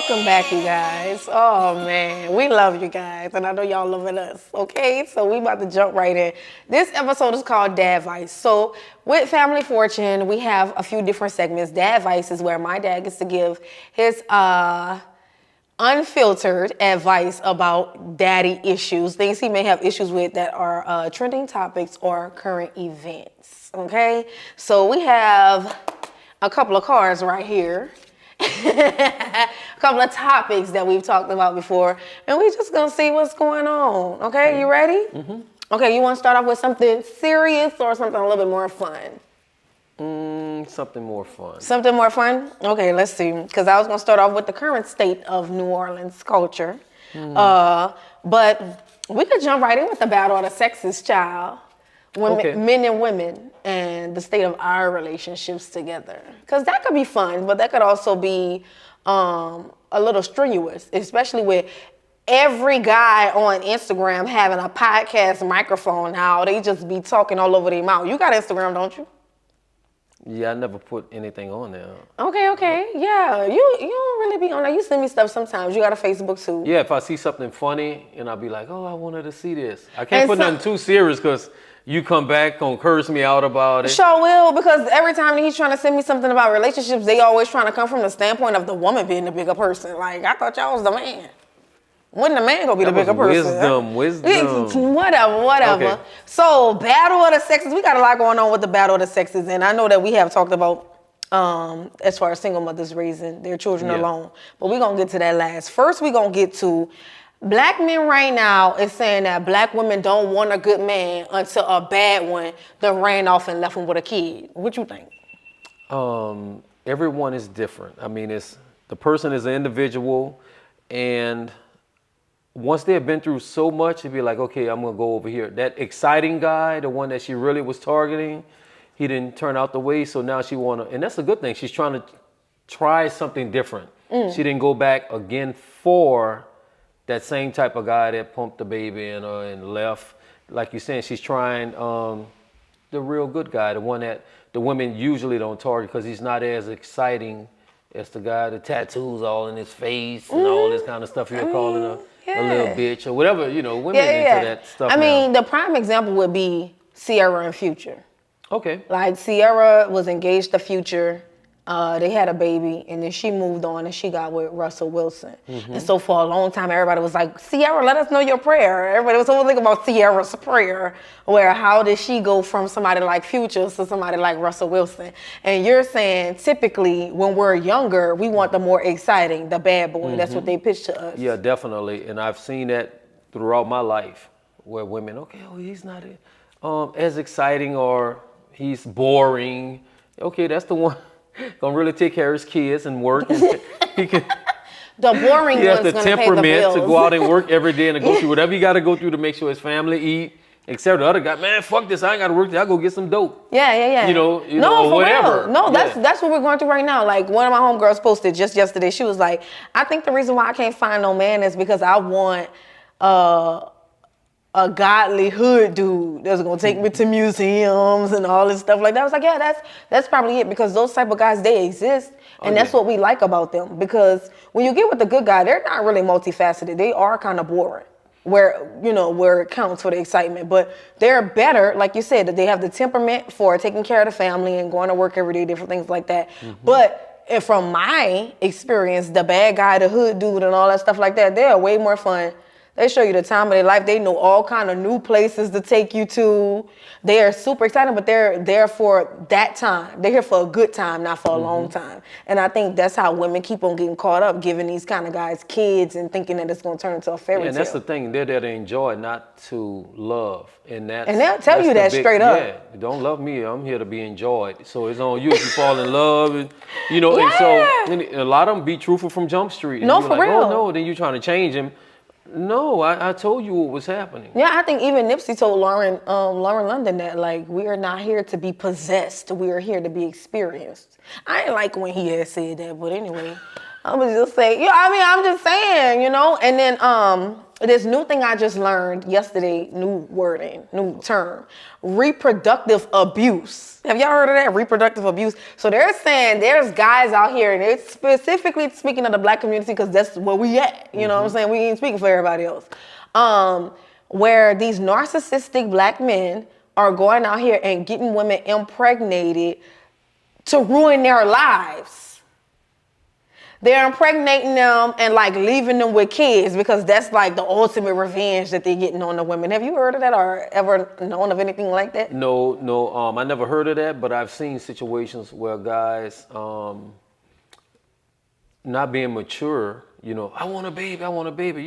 Welcome back, you guys. Oh man, we love you guys, and I know y'all loving us. Okay, so we about to jump right in. This episode is called Dadvice. So with Family Fortune, we have a few different segments. Dadvice is where my dad gets to give his unfiltered advice about daddy issues, things he may have issues with that are trending topics or current events. Okay, so we have a couple of cards right here. A couple of topics that we've talked about before, and we're just gonna see what's going on. Okay, you ready? Mm-hmm. Okay, you want to start off with something serious or something a little bit more fun? Something more fun. Something more fun? Okay, let's see. Because I was gonna start off with the current state of New Orleans culture, but we could jump right in with the battle of the sexes, child. Women, Okay. Men and women, and the state of our relationships together. Because that could be fun, but that could also be a little strenuous, especially with every guy on Instagram having a podcast microphone now. They just be talking all over their mouth. You got Instagram, don't you? Yeah, I never put anything on there. Okay. Yeah, you don't really be on there. You send me stuff sometimes. You got a Facebook too. Yeah, if I see something funny and I'll be like, oh, I wanted to see this. I can't And put nothing too serious because you come back, gonna curse me out about it. Sure will, because every time he's trying to send me something about relationships, they always trying to come from the standpoint of the woman being the bigger person. Like, I thought y'all was the man. When the man gonna be That the bigger was person? wisdom. Whatever. Okay. So, battle of the sexes. We got a lot going on with the battle of the sexes, and I know that we have talked about as far as single mothers raising their children alone, but we're gonna get to that last. First, we're gonna get to black men right now is saying that black women don't want a good man until a bad one done ran off and left them with a kid. What you think? Everyone is different. I mean, the person is an individual, and once they have been through so much, it'd be like, okay, I'm gonna go over here. That exciting guy, the one that she really was targeting, he didn't turn out the way, so now she and that's a good thing. She's trying to try something different. She didn't go back again for that same type of guy that pumped the baby in her and left. Like you're saying, she's trying the real good guy, the one that the women usually don't target because he's not as exciting as the guy, the tattoos all in his face and all this kind of stuff. You're calling her a little bitch or whatever, women into that stuff. I mean, the prime example would be Sierra and Future. Okay. Like, Sierra was engaged to Future. They had a baby, and then she moved on, and she got with Russell Wilson. Mm-hmm. And so for a long time, everybody was like, Sierra, let us know your prayer. Everybody was always thinking about Sierra's prayer, where how did she go from somebody like Future to somebody like Russell Wilson? And you're saying, typically, when we're younger, we want the more exciting, the bad boy. Mm-hmm. That's what they pitch to us. Yeah, definitely. And I've seen that throughout my life, where women, okay, he's not as exciting, or he's boring. Okay, that's the one. Gonna really take care of his kids and work. And he can. The boring he has one's the gonna pay the temperament bills. to go out and work every day and to go through whatever you got to go through to make sure his family eat. Except the other guy, man, fuck this. I ain't got to work. I'll go get some dope. Yeah. No, for whatever. Real. No, that's what we're going through right now. Like, one of my homegirls posted just yesterday. She was like, I think the reason why I can't find no man is because I want a godly hood dude that's gonna take me to museums and all this stuff like that. I was like, yeah, that's probably it, because those type of guys, they exist, and that's what we like about them. Because when you get with the good guy, they're not really multifaceted. They are kind of boring, where it counts for the excitement. But they're better, like you said, that they have the temperament for taking care of the family and going to work every day, different things like that. Mm-hmm. But from my experience, the bad guy, the hood dude, and all that stuff like that, they're way more fun. They show you the time of their life. They know all kind of new places to take you to. They are super excited, but they're there for that time. They're here for a good time, not for a long time. And I think that's how women keep on getting caught up, giving these kind of guys kids and thinking that it's going to turn into a fairy tale. And that's the thing. They're there to enjoy, not to love. And they'll tell you that straight up. Yeah, don't love me. I'm here to be enjoyed. So it's on you if you fall in love. And so a lot of them be truthful from Jump Street. And no, you're for like, real. Oh, no, then you're trying to change him. No, I told you what was happening. Yeah, I think even Nipsey told Lauren London that, like, we are not here to be possessed. We are here to be experienced. I didn't like when he had said that, but anyway, I was just saying, I'm just saying, And then this new thing I just learned yesterday, new wording, new term, reproductive abuse. Have y'all heard of that? Reproductive abuse. So they're saying there's guys out here, and they're specifically speaking of the black community because that's where we at. You know what I'm saying? We ain't speaking for everybody else. Where these narcissistic black men are going out here and getting women impregnated to ruin their lives. They're impregnating them and like leaving them with kids because that's like the ultimate revenge that they're getting on the women. Have you heard of that or ever known of anything like that? No. I never heard of that, but I've seen situations where guys, not being mature, you know, I want a baby.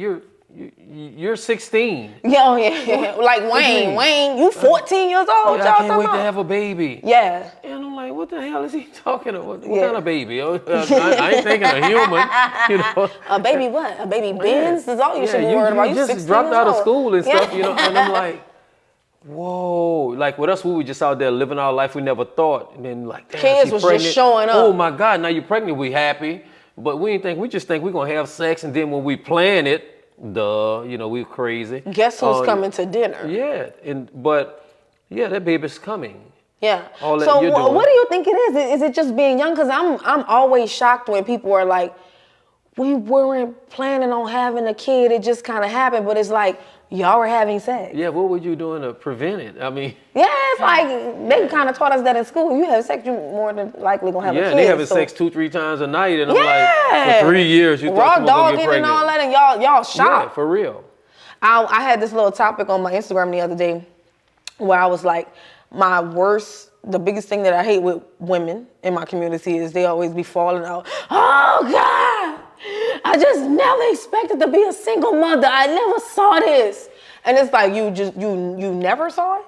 You're 16. Yeah. Like Wayne, you 14 years old. Yeah, Y'all I can't wait about? to have a baby. Yeah. And I'm like, what the hell is he talking about? What kind of baby? I ain't thinking a human. You know? A baby what? A baby Benz is all you should be worried about. You just dropped out of school and stuff, you know. And I'm like, whoa. Like with us, we were just out there living our life we never thought. And then like, damn, kids was pregnant. just showing up. Oh my God, now you're pregnant, we happy. But we just think we're gonna have sex, and then when we plan it, you know, we crazy. Guess who's coming to dinner? Yeah, but that baby's coming. Yeah. All that So you're doing. what do you think it is? Is it just being young? Because I'm always shocked when people are like, we weren't planning on having a kid. It just kind of happened. But it's like, y'all were having sex. Yeah, what were you doing to prevent it? I mean. Yeah, it's like they kind of taught us that in school. You have sex, you more than likely going to have a kid. Yeah, they having sex 2-3 times a night. And I'm Yeah. like, for 3 years, you raw thought you were going to get dogging pregnant. and all that, and y'all shocked. Yeah, for real. I had this little topic on my Instagram the other day where I was like, the biggest thing that I hate with women in my community is they always be falling out. Oh God, I just never expected to be a single mother. I never saw this. And it's like, you never saw it?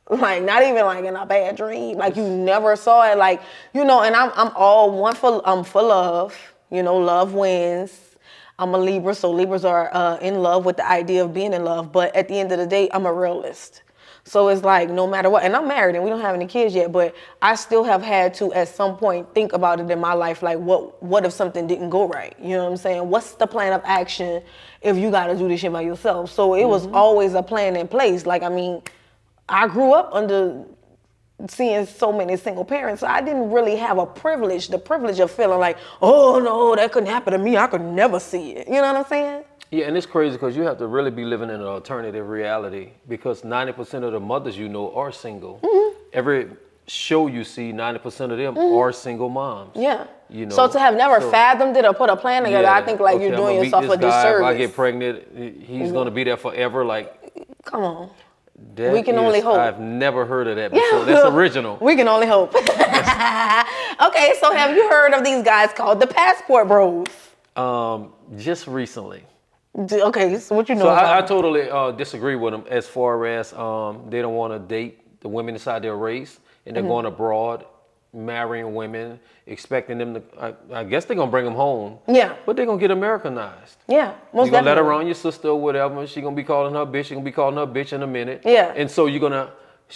Like, not even like in a bad dream. Like, you never saw it. Like, you know, and I'm for love. You know, love wins. I'm a Libra, so Libras are in love with the idea of being in love. But at the end of the day, I'm a realist. So it's like, no matter what, and I'm married and we don't have any kids yet, but I still have had to, at some point, think about it in my life, like, what if something didn't go right? You know what I'm saying? What's the plan of action if you got to do this shit by yourself? So it was always a plan in place. Like, I mean, I grew up under seeing so many single parents, so I didn't really have the privilege of feeling like, oh no, that couldn't happen to me. I could never see it. You know what I'm saying? Yeah, and it's crazy because you have to really be living in an alternative reality because 90% of the mothers you know are single. Every show you see, 90% of them are single moms. Yeah. You know, so to have never fathomed it or put a plan together, I think like you're doing yourself a disservice. If I get pregnant, he's going to be there forever. Like, come on. We can only hope. I've never heard of that before. That's original. We can only hope. Okay, so have you heard of these guys called the Passport Bros? Just recently. Okay, so what you know So about I totally disagree with them as far as they don't want to date the women inside their race, and they're going abroad, marrying women, expecting them to, I guess they're going to bring them home. Yeah. But they're going to get Americanized. Yeah, most You're going to let her definitely. around your sister or whatever. She's going to be calling her bitch. She's going to be calling her bitch in a minute. Yeah. And so you're going to,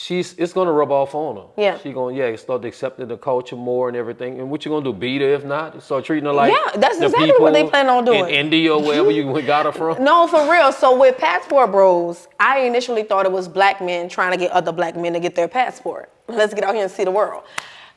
it's going to rub off on her. Yeah. She's going to, start accepting the culture more and everything. And what you going to do, beat her if not? Start treating her like that's the exactly people what they plan on doing. in India or wherever you got her from? No, for real. So with Passport Bros, I initially thought it was black men trying to get other black men to get their passport. Let's get out here and see the world.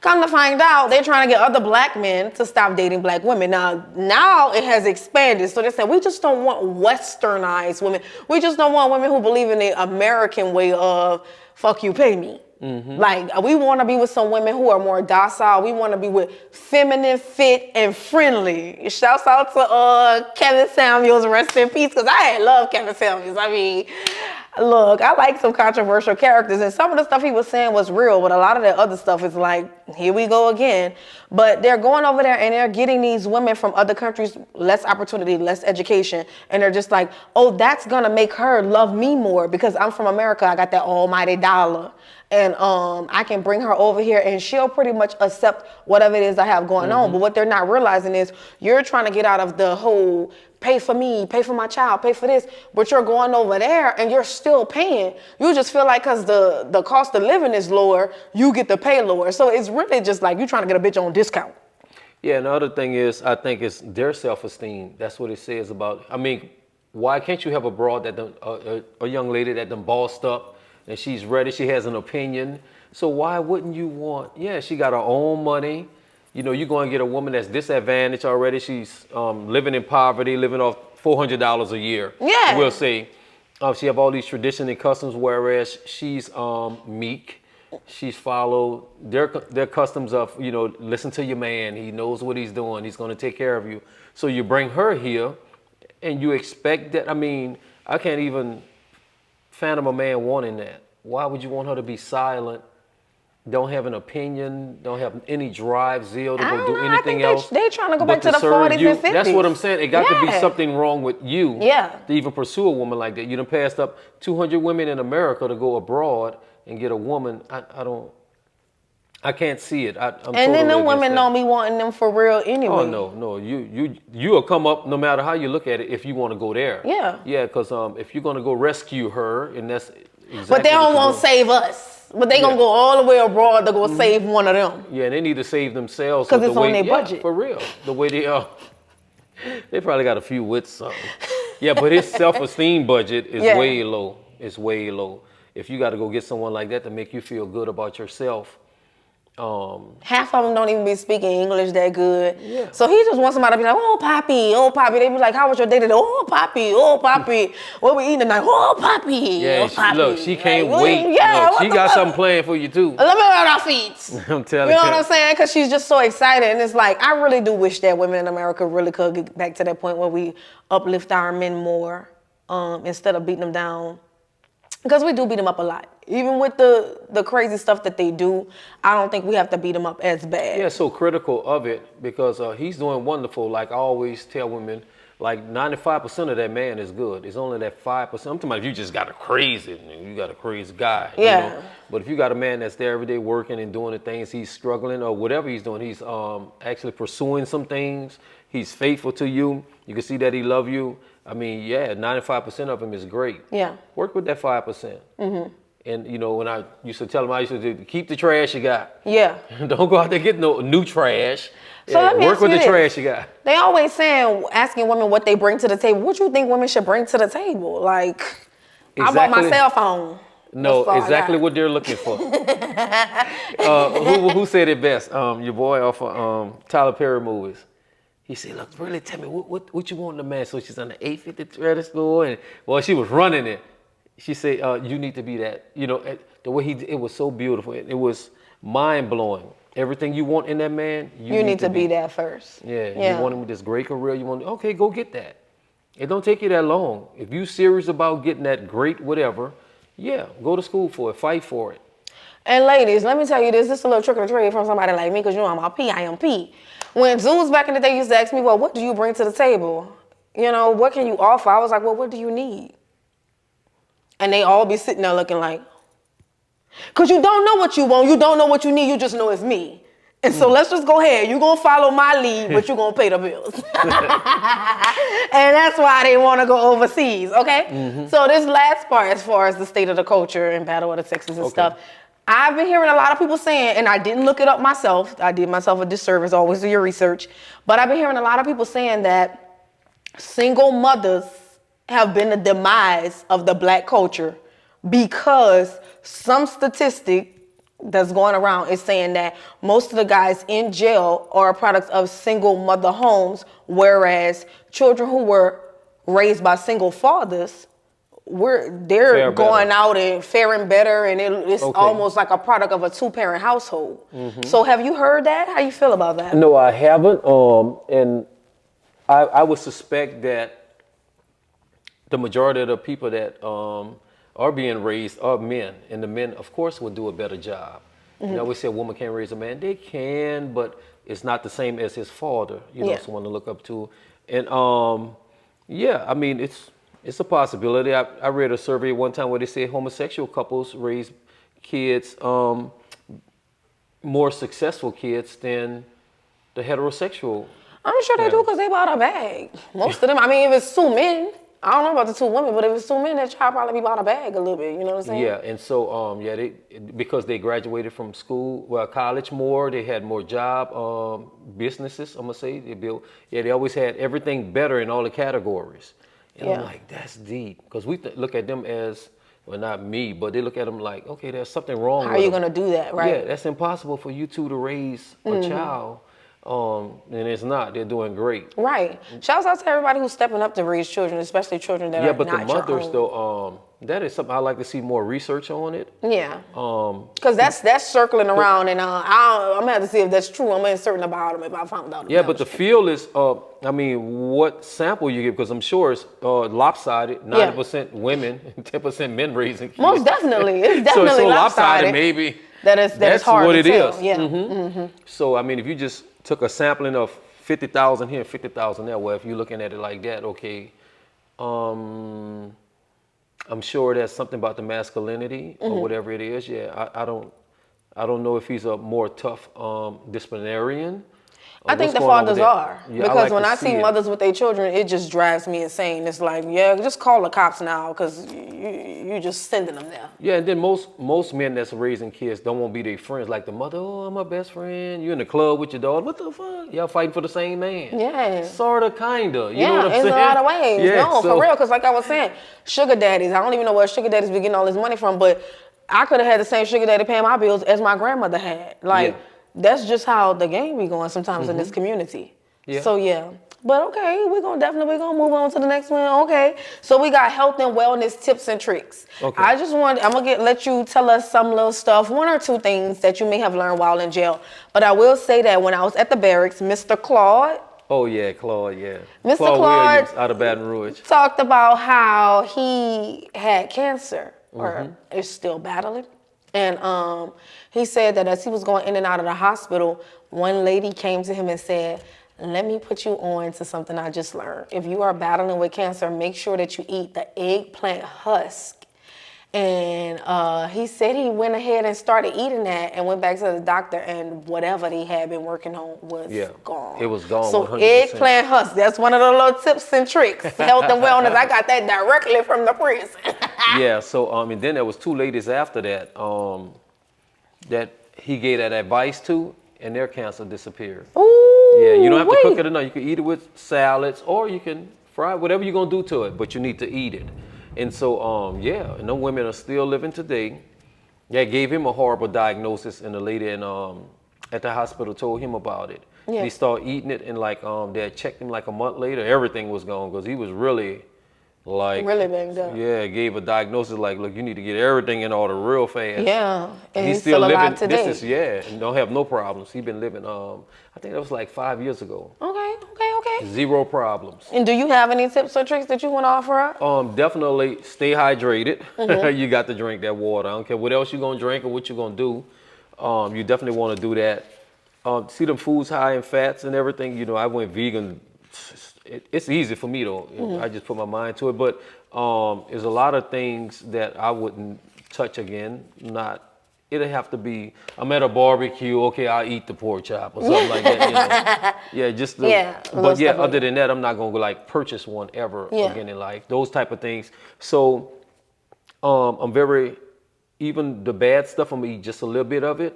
Come to find out, they're trying to get other black men to stop dating black women. Now it has expanded. So they said, we just don't want westernized women. We just don't want women who believe in the American way of fuck you, pay me. Like, we want to be with some women who are more docile. We want to be with feminine, fit, and friendly. Shouts out to Kevin Samuels, rest in peace, because I love Kevin Samuels. I mean, look, I like some controversial characters, and some of the stuff he was saying was real, but a lot of the other stuff is like, here we go again. But they're going over there and they're getting these women from other countries less opportunity, less education, and they're just like, oh, that's gonna make her love me more because I'm from America. I got that almighty dollar. And I can bring her over here and she'll pretty much accept whatever it is I have going on. But what they're not realizing is you're trying to get out of the whole pay for me, pay for my child, pay for this, but you're going over there and you're still paying. You just feel like because the cost of living is lower, you get to pay lower. So it's really just like you trying to get a bitch on discount. Yeah, and the other thing is, I think it's their self-esteem. That's what it says about, I mean, Why can't you have a broad that a young lady that done bossed up and she's ready, she has an opinion. So why wouldn't you want, yeah, she got her own money. You know, you're going to get a woman that's disadvantaged already. She's living in poverty, living off $400 a year. Yeah. We'll say. She have all these traditions and customs, whereas she's meek. She's followed their customs of, you know, listen to your man. He knows what he's doing. He's going to take care of you. So you bring her here and you expect that. I mean, I can't even fathom a man wanting that. Why would you want her to be silent? Don't have an opinion, don't have any drive, zeal to go do anything else. They trying to go back to the 40s and 50s. That's what I'm saying. It got to be something wrong with you to even pursue a woman like that. You done passed up 200 women in America to go abroad and get a woman. I can't see it. I'm and then them women don't be wanting them for real anyway. Oh no, you will come up no matter how you look at it if you want to go there. Yeah. Yeah, because if you're going to go rescue her, and that's exactly. But they don't want to save us. But they gonna go all the way abroad to go save one of them. Yeah, they need to save themselves because it's on their budget. For real, the way they are, they probably got a few wits something. Yeah, but his self-esteem budget is way low. It's way low. If you got to go get someone like that to make you feel good about yourself. Half of them don't even be speaking English that good. Yeah. So he just wants somebody to be like, oh, Poppy, oh, Poppy. They be like, how was your day today? Oh, Poppy, oh, Poppy. What we eating tonight? Oh, Poppy, yeah, oh, Poppy. Look, she can't wait. Yeah, look, she got something planned for you, too. Let me run our feet. I'm telling you. You know what I'm saying? Because she's just so excited. And it's like, I really do wish that women in America really could get back to that point where we uplift our men more instead of beating them down. Because we do beat them up a lot. Even with the crazy stuff that they do, I don't think we have to beat them up as bad. Yeah, so critical of it because he's doing wonderful. Like I always tell women, like 95% of that man is good. It's only that 5%. I'm talking about if you just got a crazy guy. Yeah. You know? But if you got a man that's there every day working and doing the things he's struggling or whatever he's doing, he's actually pursuing some things. He's faithful to you. You can see that he love you. I mean, yeah, 95% of him is great. Yeah. Work with that 5%. Mm-hmm. And, you know, when I used to tell him, I used to keep the trash you got. Yeah. Don't go out there get no new trash. So let me work ask with you the this. trash you got. They always asking women what they bring to the table. What you think women should bring to the table? Like, I bought my cell phone. No, exactly what they're looking for. Who said it best? Your boy off of Tyler Perry movies. He said, look, really tell me, what you want in a man? So she's on the 850 credit score, and well, she was running it. She said, you need to be that. You know, the way it was so beautiful. It was mind-blowing. Everything you want in that man, you need to be that first. Yeah, you want him with this great career. Okay, go get that. It don't take you that long. If you serious about getting that great whatever, yeah, go to school for it, fight for it. And ladies, let me tell you this. This is a little trick or treat from somebody like me, because you know I'm a PIMP. When Zeus back in the day used to ask me, well, what do you bring to the table? You know, what can you offer? I was like, well, what do you need? And they all be sitting there looking like, because you don't know what you want. You don't know what you need. You just know it's me. And so let's just go ahead. You're going to follow my lead, but you're going to pay the bills. And that's why they want to go overseas, okay? Mm-hmm. So this last part, as far as the state of the culture and battle of the sexes and stuff, I've been hearing a lot of people saying, and I didn't look it up myself. I did myself a disservice, always do your research. But I've been hearing a lot of people saying that single mothers have been the demise of the black culture because some statistic that's going around is saying that most of the guys in jail are products of single mother homes, whereas children who were raised by single fathers, they're going out and faring better, and it's almost like a product of a two-parent household. Mm-hmm. So have you heard that? How you feel about that? No, I haven't. And I would suspect that the majority of the people that are being raised are men, and the men, of course, will do a better job. Mm-hmm. You know, we say a woman can't raise a man. They can, but it's not the same as his father. You know, someone to look up to. And yeah, I mean, it's a possibility. I read a survey one time where they said homosexual couples raise kids, more successful kids than the heterosexual. I'm sure they do because they bought a bag. Most of them. I mean, if it's two men. I don't know about the two women, but if it's two men, that child probably be bought a bag a little bit. You know what I'm saying? Yeah, and so because they graduated from school, college more, they had more job, businesses. I'm gonna say they built. Yeah, they always had everything better in all the categories. And I'm like, that's deep. Because we look at them as, well, not me, but they look at them like, okay, there's something wrong with How are you them. going to do that, right? Yeah, that's impossible for you two to raise a child. And it's not. They're doing great. Right. Shouts out to everybody who's stepping up to raise children, especially children that Yeah, are but the not your mothers, own. though, that is something I like to see more research on it. Yeah. Because that's circling around, and I'm going to have to see if that's true. I'm uncertain about them if I found out. Yeah, but the field is, I mean, what sample you get, because I'm sure it's lopsided, 90% women, 10% men raising kids. Most definitely. It's definitely so lopsided. Maybe that's hard what to it tell. is. Yeah. Mm-hmm. So, I mean, if you just took a sampling of 50,000 here and 50,000 there, well, if you're looking at it like that, okay, I'm sure there's something about the masculinity or whatever it is. Yeah, I don't know if he's a more tough disciplinarian. I think the fathers are. Yeah, because like when to I see see it. mothers with their children, it just drives me insane. It's like, yeah, just call the cops now because you just sending them there. Yeah, and then most men that's raising kids don't want to be their friends. Like the mother, oh, I'm my best friend. You in the club with your daughter. What the fuck? Y'all fighting for the same man. Yeah. Sorta, kinda. You know what I'm in saying? a lot of ways. Yeah, No, for real. Because like I was saying, sugar daddies. I don't even know where sugar daddies be getting all this money from, but I could have had the same sugar daddy paying my bills as my grandmother had. Like, that's just how the game be going sometimes in this community. Yeah. So, yeah. But okay, we're gonna move on to the next one. Okay. So we got health and wellness tips and tricks. Okay. I'm gonna let you tell us some little stuff, one or two things that you may have learned while in jail. But I will say that when I was at the barracks, Mr. Claude. Oh yeah, Claude, yeah. Mr. Claude Claude Williams out of Baton Rouge. talked about how he had cancer or is still battling. And he said that as he was going in and out of the hospital, one lady came to him and said, let me put you on to something I just learned. If you are battling with cancer, make sure that you eat the eggplant husk. And he said he went ahead and started eating that and went back to the doctor, and whatever he had been working on was gone. It was gone. So 100%. eggplant husk, that's one of the little tips and tricks. Health and wellness, I got that directly from the prison. Yeah, so and then there was two ladies after that that he gave that advice to, and their cancer disappeared. Ooh, Yeah, you don't have to cook it enough. You can eat it with salads, or you can fry it, whatever you're gonna do to it, but you need to eat it. And so, yeah, and them women are still living today. That gave him a horrible diagnosis, and the lady at the hospital told him about it. Yeah. He started eating it, and like they had checked him like a month later, everything was gone because he was really really banged up. Yeah, gave a diagnosis like, look, you need to get everything in order real fast. Yeah, and he's still living. alive today. This is and don't have no problems. He's been living. I think that was like 5 years ago. Okay. 0 problems. And do you have any tips or tricks that you want to offer up? Definitely stay hydrated. You got to drink that water. I don't care what else you're gonna drink or what you're gonna do. You definitely want to do that. See them foods high in fats and everything. You know, I went vegan. It's easy for me though. I just put my mind to it. But there's a lot of things that I wouldn't touch again. It'll have to be, I'm at a barbecue, okay, I'll eat the pork chop or something like that. You know? Yeah, just but yeah, other than that, I'm not gonna like purchase one ever again in life. Those type of things. So I'm very, even the bad stuff, I'm gonna eat just a little bit of it.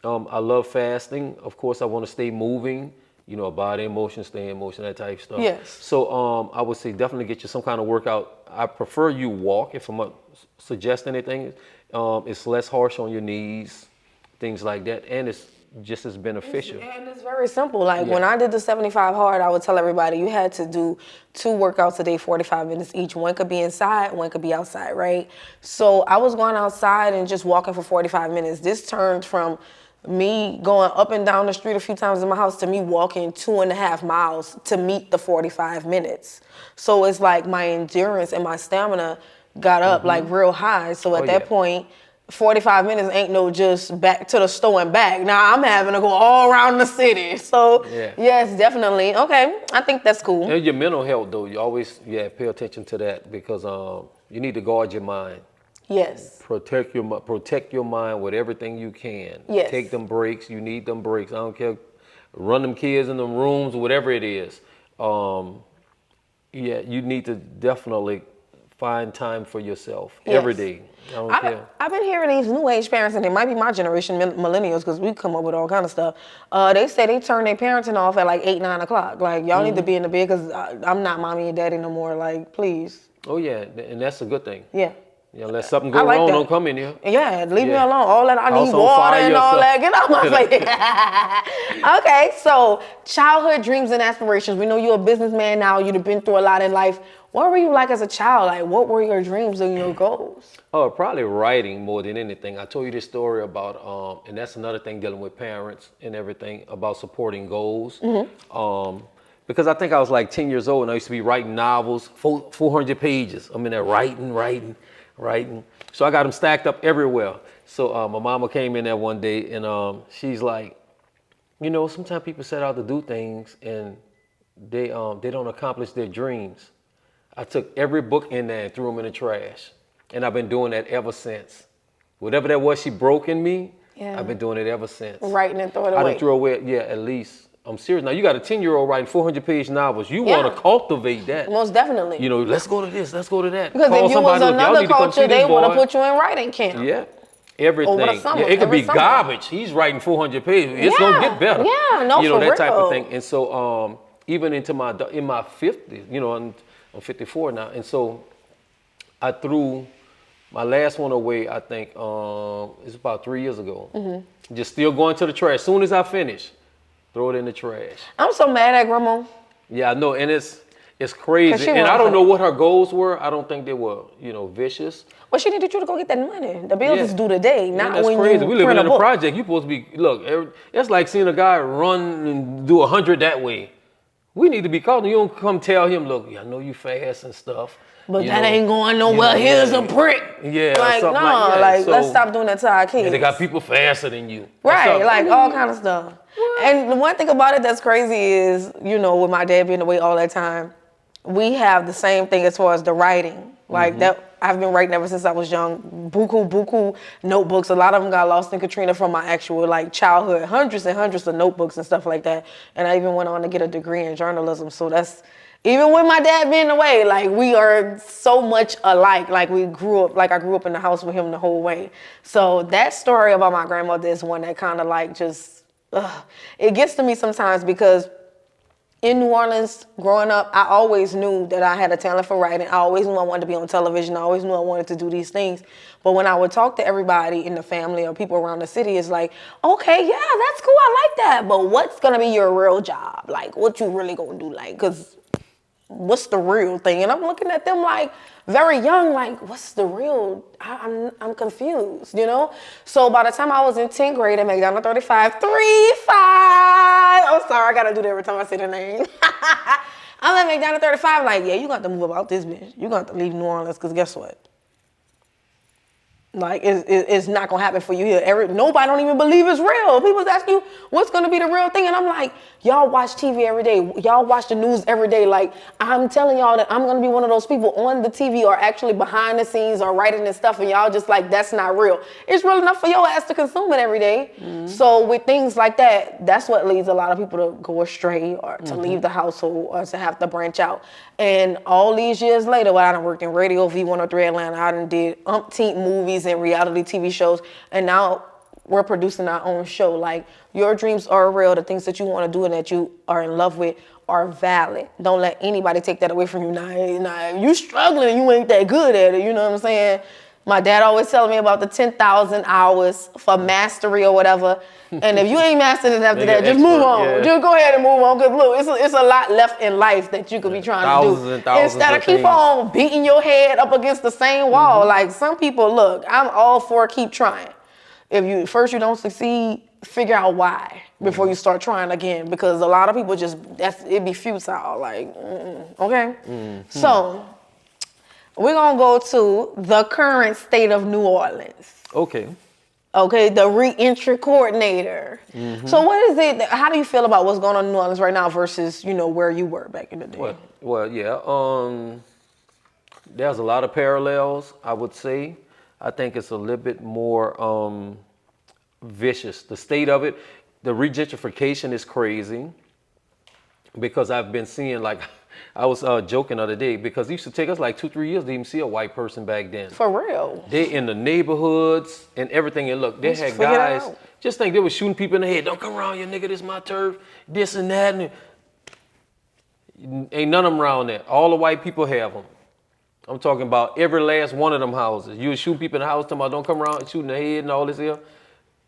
I love fasting. Of course, I want to stay moving. You know, body in motion, stay in motion, that type of stuff. Yes. So I would say definitely get you some kind of workout. I prefer you walk if I'm suggest anything. It's less harsh on your knees, things like that, and it's just as beneficial. And it's very simple. Like when I did the 75 hard, I would tell everybody you had to do 2 workouts a day, 45 minutes each. One could be inside, one could be outside, right? So I was going outside and just walking for 45 minutes. This turned from me going up and down the street a few times in my house to me walking 2.5 miles to meet the 45 minutes. So it's like my endurance and my stamina got up like real high. So at that point, 45 minutes ain't no just back to the store and back. Now I'm having to go all around the city. So yes, definitely. Okay, I think that's cool. And your mental health though, you always pay attention to that because you need to guard your mind. Yes. Protect your mind with everything you can. Yes. Take them breaks. You need them breaks. I don't care. Run them kids in them rooms, whatever it is. You need to definitely find time for yourself Yes. every day. I don't care. I've been hearing these new age parents, and it might be my generation, millennials, because we come up with all kind of stuff. They say they turn their parenting off at like 8, 9 o'clock. Like, y'all need to be in the bed because I'm not mommy and daddy no more. Like, please. Oh yeah, and that's a good thing. Yeah. Yeah, let something I go like wrong, that. don't come in here. Yeah, leave me Yeah. alone. All that I House need on water fire and all yourself. that. Get out my face. Okay, so childhood dreams and aspirations. We know you're a businessman now. You've been through a lot in life. What were you like as a child? Like, what were your dreams and your goals? Oh, probably writing more than anything. I told you this story about, and that's another thing dealing with parents and everything about supporting goals. Because I think I was like 10 years old and I used to be writing novels, 400 pages. I'm in there writing. So I got them stacked up everywhere. So my mama came in there one day and she's like, you know, sometimes people set out to do things and they don't accomplish their dreams. I took every book in there and threw them in the trash. And I've been doing that ever since. Whatever that was she broke in me, I've been doing it ever since. Writing and throw it I away. done threw away, yeah, at least. I'm serious. Now, you got a 10-year-old writing 400-page novels. You want to cultivate that. Most definitely. You know, let's go to this, let's go to that. Because Call if you was somebody, look, y'all another need to come see culture, this they would have boy. put you in writing camp. Yeah. Everything. Over the summer, Yeah, it could every be summer. garbage. He's writing 400 pages. It's gonna get better. Yeah, no, you know, for that type real. of thing. And so, even in my 50s, you know, I'm 54 now, and so I threw my last one away. I think it's about 3 years ago. Just still going to the trash. As soon as I finish, throw it in the trash. I'm so mad at Grandma. Yeah, I know, and it's 'Cause crazy. she And I wants don't it. know what her goals were. I don't think they were, you know, vicious. Well, she needed you to go get that money. The bills Yeah. is due today, Man, not that's when crazy. you We living print in a a book. project. You supposed to be it's like seeing a guy run and do 100 that way. We need to be calling. You don't come tell him, look, I know you fast and stuff. But you that know, ain't going nowhere. know, Here's yeah. a brick. Yeah, Like, no, something like that. like, So- let's stop doing that to our kids. And they got people faster than you. Right, What's up? like all kind of stuff. And the one thing about it that's crazy is, you know, with my dad being away all that time, we have the same thing as far as the writing. Like that, I've been writing ever since I was young. Buku notebooks. A lot of them got lost in Katrina from my actual like childhood. Hundreds and hundreds of notebooks and stuff like that. And I even went on to get a degree in journalism. So that's, even with my dad being away, like we are so much alike. Like I grew up in the house with him the whole way. So that story about my grandmother is one that kind of like just, it gets to me sometimes because in New Orleans, growing up, I always knew that I had a talent for writing. I always knew I wanted to be on television. I always knew I wanted to do these things. But when I would talk to everybody in the family or people around the city, it's like, okay, yeah, that's cool. I like that. But what's going to be your real job? Like, what you really going to do? Like, because what's the real thing? And I'm looking at them like very young, like, what's the real? I'm confused, you know? So by the time I was in 10th grade at McDonald 35, I'm sorry, I gotta do that every time I say the name. I'm at McDonald 35, like, yeah, you got to move about this bitch. You got to leave New Orleans, because guess what? Like, it's not gonna happen for you here. Nobody don't even believe it's real. People ask you, what's gonna be the real thing? And I'm like, y'all watch TV every day. Y'all watch the news every day. Like, I'm telling y'all that I'm gonna be one of those people on the TV or actually behind the scenes or writing this stuff, and y'all just like, that's not real. It's real enough for your ass to consume it every day. So with things like that, that's what leads a lot of people to go astray or to leave the household or to have to branch out. And all these years later, I done worked in radio, V103 Atlanta, I done did umpteen movies and reality TV shows, and now we're producing our own show. Like, your dreams are real, the things that you want to do and that you are in love with are valid. Don't let anybody take that away from you. Nah, you struggling and you ain't that good at it, you know what I'm saying? My dad always telling me about the 10,000 hours for mastery or whatever. And if you ain't mastered it after that, just move on. Yeah. Just go ahead and move on. Because look, it's a lot left in life that you could be trying Thousands to do. and thousands Instead of of keep things. on beating your head up against the same wall. Like, some people, look, I'm all for keep trying. If you don't succeed, figure out why before you start trying again. Because a lot of people it'd be futile. Like, okay? So, we're going to go to the current state of New Orleans. Okay, the re-entry coordinator. So what is it, how do you feel about what's going on in New Orleans right now versus, where you were back in the day? Well, yeah. There's a lot of parallels, I would say. I think it's a little bit more vicious. The state of it, the regentrification is crazy because I've been seeing, like, I was joking the other day because it used to take us like 2-3 years to even see a white person back then. For real. They in the neighborhoods and everything. And look, they Let's had figure it guys, out. just think they were shooting people in the head. Don't come around here, nigga, this my turf, this and that. And ain't none of them around there. All the white people have them. I'm talking about every last one of them houses. You would shoot people in the house, talking about don't come around shooting the head and all this here.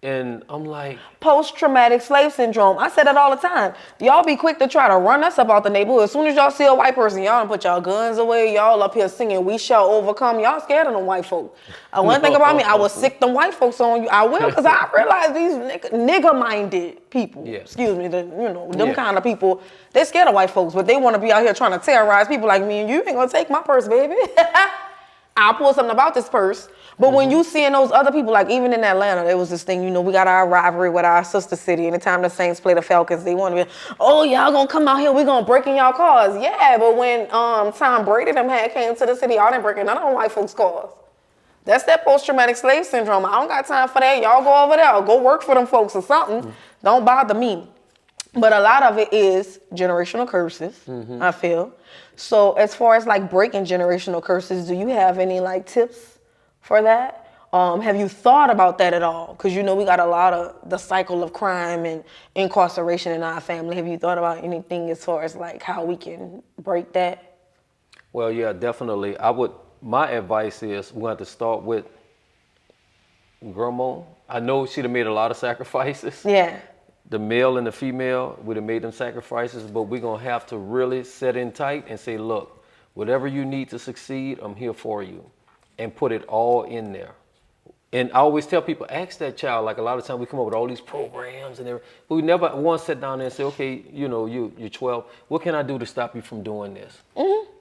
And I'm like, Post-traumatic slave syndrome. I say that all the time. Y'all be quick to try to run us up out the neighborhood. As soon as y'all see a white person, y'all done put y'all guns away. Y'all up here singing, "We shall overcome." Y'all scared of them white folk. One thing about me, I will sick them white folks on you. I will, because I realize these nigger-minded people, Yeah. excuse me, them kind of people, they scared of white folks, but they want to be out here trying to terrorize people like me and you. Ain't gonna take my purse, baby. I'll pull something about this purse. But when you seeing those other people, like even in Atlanta, there was this thing, we got our rivalry with our sister city. Anytime the Saints play the Falcons, they want to be, oh, y'all gonna come out here, we gonna break in y'all cars. Yeah, but when Tom Brady them came to the city, y'all didn't break in none of them white folks' cars. That's that post-traumatic slave syndrome. I don't got time for that. Y'all go over there, or go work for them folks or something. Don't bother me. But a lot of it is generational curses, I feel. So as far as like breaking generational curses, do you have any like tips for that? Have you thought about that at all? Because we got a lot of the cycle of crime and incarceration in our family. Have you thought about anything as far as like how we can break that? well, yeah, definitely. My advice is we have to start with grandma. I know she'd have made a lot of sacrifices. Yeah. The male and the female would have made them sacrifices, but we're going to have to really set in tight and say, look, whatever you need to succeed, I'm here for you, and put it all in there. And I always tell people, ask that child, like a lot of times we come up with all these programs and everything, but we never once sit down there and say, okay, you're 12, what can I do to stop you from doing this? Mm-hmm.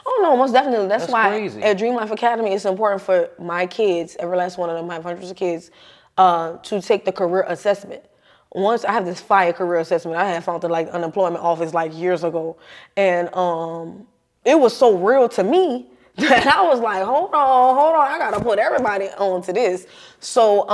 Oh, no, most definitely. That's why crazy. At Dream Life Academy, it's important for my kids, every last one of them, I have hundreds of kids, to take the career assessment. Once I have this fire career assessment, I had found the like unemployment office like years ago, and it was so real to me that I was like, hold on, I gotta put everybody onto this. So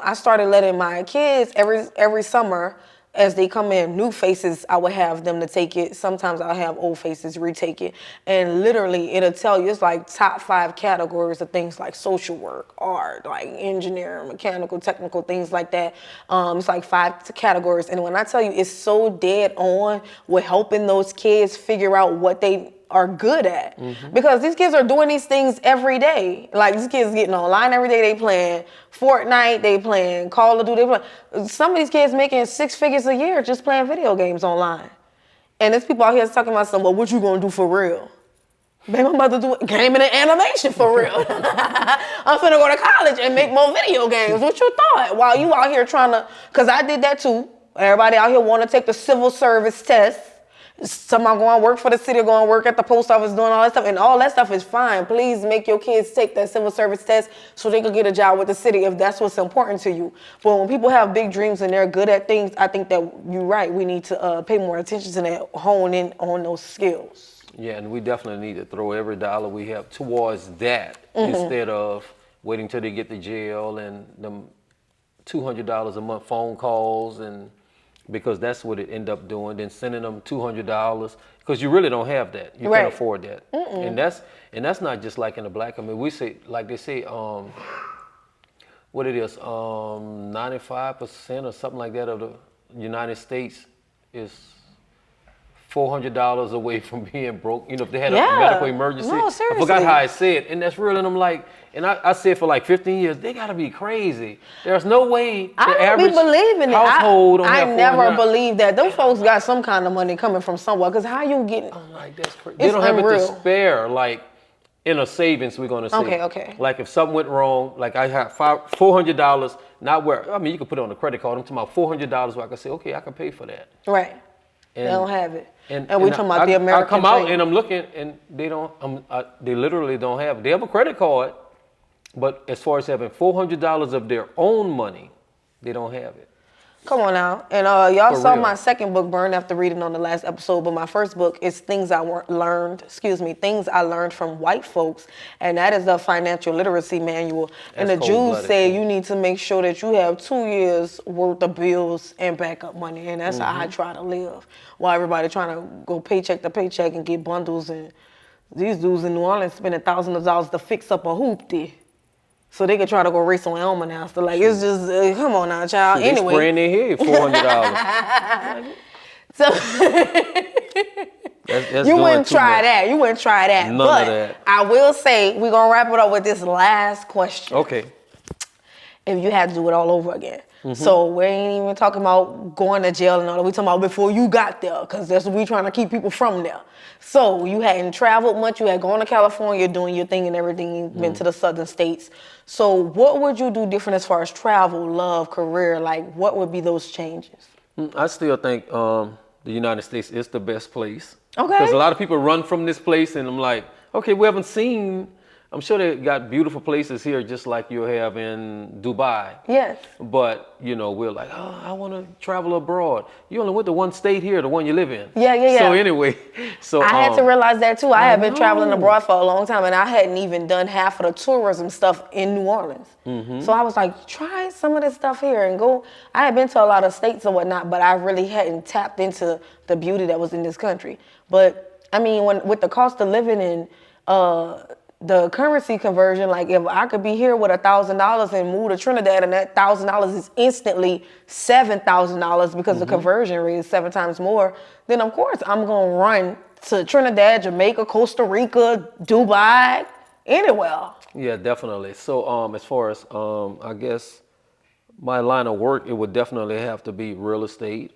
I started letting my kids every summer, as they come in, new faces, I would have them to take it. Sometimes I'll have old faces retake it. And literally, it'll tell you, it's like top 5 categories of things like social work, art, like engineering, mechanical, technical, things like that. It's like 5 categories. And when I tell you, it's so dead on with helping those kids figure out what they are good at. Because these kids are doing these things every day. Like these kids getting online every day, they playing Fortnite, they playing Call of Duty, they playing. Some of these kids making 6 figures a year just playing video games online. And there's people out here talking about something, well, what you gonna do for real? Baby, I'm about to do gaming and animation for real. I'm finna go to college and make more video games. What you thought? While you out here trying to, cause I did that too. Everybody out here wanna take the civil service test. Some are going to work for the city, going to work at the post office, doing all that stuff. And all that stuff is fine. Please make your kids take that civil service test so they can get a job with the city if that's what's important to you. But when people have big dreams and they're good at things, I think that you're right. We need to pay more attention to that, hone in on those skills. Yeah, and we definitely need to throw every dollar we have towards that instead of waiting till they get to jail and them $200 a month phone calls, and because that's what it end up doing, then sending them $200 because you really don't have that. You can't afford that. And that's not just like in the black. I mean, we say, like they say, what it is, 95% or something like that of the United States is $400 away from being broke. If they had a medical emergency. No, seriously. I forgot how I said, and that's real. And I'm like, and I said for like 15 years, they gotta be crazy. There's no way the average household don't have $400. I never believed that. Them folks got some kind of money coming from somewhere. Cause how you getting? I'm like, that's crazy. They don't have it to spare, like in a savings. We're gonna say. Okay. Like if something went wrong, like I have $400, not where. I mean, you could put it on a credit card. I'm talking about $400 where I can say, okay, I can pay for that. Right. And they don't have it. And we talking about the American I come out dream. and I'm looking and they don't. They literally don't have it. They have a credit card, but as far as having $400 of their own money, they don't have it. Come on now. And y'all For saw real. my second book, Burn, after reading on the last episode. But my first book is things I learned from white folks. And that is a financial literacy manual. And the That's Jews cold-blooded. say you need to make sure that you have 2 years worth of bills and backup money. And that's how I try to live. While everybody trying to go paycheck to paycheck and get bundles. And these dudes in New Orleans spending thousands of dollars to fix up a hoopty. So they could try to go race on Elmer now. So like, it's just, come on now, child. They Anyway. spraying their head $400. So That's you doing wouldn't too try much. that. You wouldn't try that. None but of that. I will say, we're going to wrap it up with this last question. Okay. If you had to do it all over again. Mm-hmm. So we ain't even talking about going to jail and all that. We talking about before you got there, because that's what we trying to keep people from there. So you hadn't traveled much. You had gone to California doing your thing and everything. You've been to the southern states. So what would you do different as far as travel, love, career? Like, what would be those changes? I still think the United States is the best place. Okay. Because a lot of people run from this place, and I'm like, okay, we haven't seen. I'm sure they got beautiful places here, just like you have in Dubai. Yes. But, you know, we're like, oh, I want to travel abroad. You only went to one state here, the one you live in. Yeah. So anyway, I had to realize that too. I had been know. traveling abroad for a long time, and I hadn't even done half of the tourism stuff in New Orleans. Mm-hmm. So I was like, try some of this stuff here and go. I had been to a lot of states and whatnot, but I really hadn't tapped into the beauty that was in this country. But I mean, with the cost of living and the currency conversion, like if I could be here with $1,000 and move to Trinidad, and that $1,000 is instantly $7,000 because the conversion rate is 7 times more, then of course I'm gonna run to Trinidad, Jamaica, Costa Rica, Dubai, anywhere. Yeah, definitely. So as far as I guess my line of work, it would definitely have to be real estate.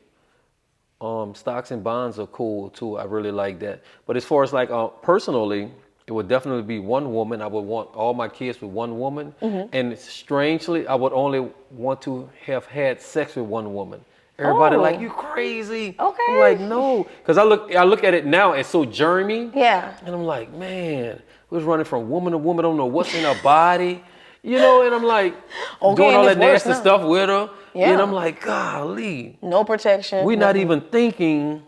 Stocks and bonds are cool too. I really like that. But as far as like personally, it would definitely be one woman. I would want all my kids with one woman. And strangely, I would only want to have had sex with one woman. Everybody like, you crazy. Okay. I'm like, no. Because I look at it now, it's so journey. Yeah. And I'm like, man, we was running from woman to woman, don't know what's in her body. You know, and I'm like, doing all that nasty stuff with her. Yeah. And I'm like, golly. No protection. We're not even thinking,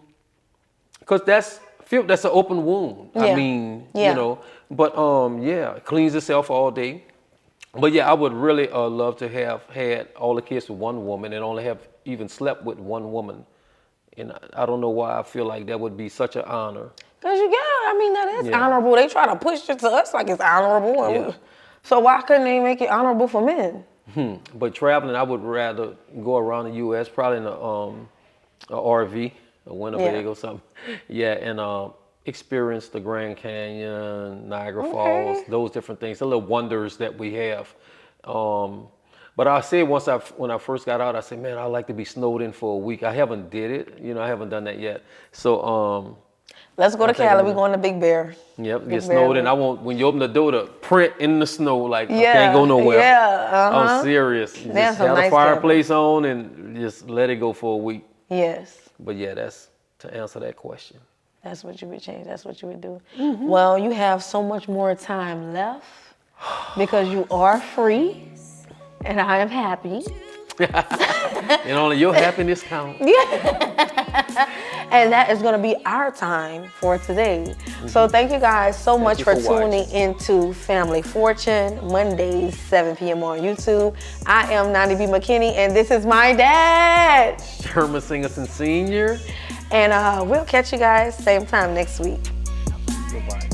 because that's an open wound. Yeah. I mean, Yeah. you know, but yeah, it cleans itself all day. But yeah, I would really love to have had all the kids with one woman and only have even slept with one woman. And I don't know why I feel like that would be such an honor. Because that is honorable. They try to push it to us like it's honorable. Yeah. So why couldn't they make it honorable for men? But traveling, I would rather go around the U.S., probably in a RV, a Winnebago or something. Yeah, and experience the Grand Canyon, Niagara Falls, those different things, the little wonders that we have. But I said when I first got out, I said, man, I'd like to be snowed in for a week. I haven't did it. You know, I haven't done that yet. So let's go to Cali. We're going to Big Bear. Yep, get snowed in. I want, when you open the door, to print in the snow, like I Yeah, can't go nowhere. yeah, I'm serious. You That's just some have nice a fireplace on and just let it go for a week. Yes. But yeah, that's to answer that question. That's what you would change. That's what you would do. Well, you have so much more time left because you are free and I am happy. And only your happiness counts. And that is going to be our time for today. So thank you guys so much for tuning into Family Fortune, Mondays, 7 p.m. on YouTube. I am Nani B. McKinney, and this is my dad, Sherman Singerson Sr. And we'll catch you guys same time next week. Goodbye.